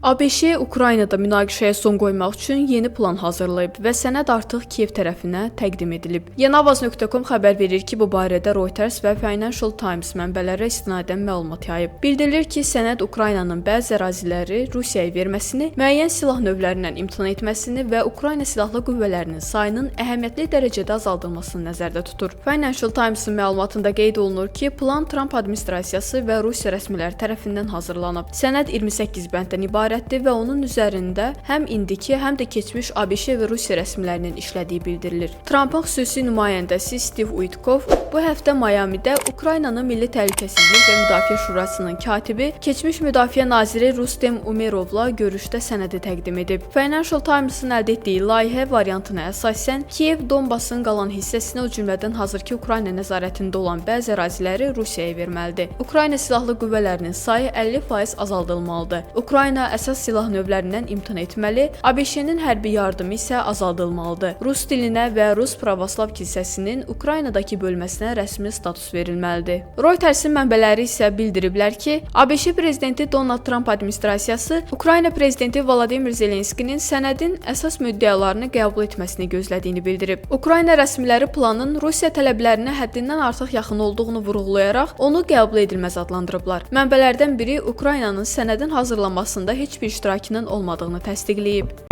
ABŞ Ukraynada münaqişəyə son qoymaq üçün yeni plan hazırlayıb və sənəd artıq Kiyev tərəfinə təqdim edilib. Yenavaz.com xəbər verir ki, bu barədə Reuters və Financial Times mənbələrə istinadən məlumat yayıb. Bildirilir ki, sənəd Ukraynanın bəzi əraziləri Rusiyaya verməsini, müəyyən silah növlərindən imtina etməsini və Ukrayna silahlı qüvvələrinin sayının əhəmiyyətli dərəcədə azaldılmasını nəzərdə tutur. Financial Times-ın məlumatında qeyd olunur ki, plan Trump administrasiyası və Rusiya rəsmiləri tərəfindən hazırlanıb. Sənəd 28 bənddən ibarətdir və onun üzərində həm indiki, həm də keçmiş ABŞ və Rusiya rəsmilərinin işlədiyi bildirilir. Trumpın xüsusi nümayəndəsi Steve Witkoff bu həftə Mayamidə Ukraynanın Milli Təhlükəsizlik və Müdafiə Şurasının katibi, keçmiş Müdafiə naziri Rustem Umerovla görüşdə sənədi təqdim edib. Financial Times-ın əldə etdiyi layihə variantına əsasən Kiyev Donbasın qalan hissəsini, o cümlədən hazırki Ukrayna nəzarətində olan bəzi əraziləri Rusiyaya verməlidir. Ukrayna silahlı qüvvələrinin sayı 50% azaldılmalıdır. Ukrayna əsas silah növlərindən imtina etməli, ABŞ-nin hərbi yardımı isə azaldılmalıdır. Rus dilinə və Rus Pravoslav kilsəsinin Ukraynadakı bölməsinə rəsmi status verilməlidir. Reutersin mənbələri isə bildiriblər ki, ABŞ prezidenti Donald Trump administrasiyası Ukrayna prezidenti Volodymyr Zelenskinin sənədin əsas müddəalarını qəbul etməsini gözlədiyini bildirib. Ukrayna rəsmiləri planın Rusiya tələblərinə həddindən artıq yaxın olduğunu vurğulayaraq onu qəbul edilməz adlandırıblar. Mənbələrdən biri Ukraynanın sənədin hazırlanmasında heç bir iştirakının olmadığını təsdiqləyib.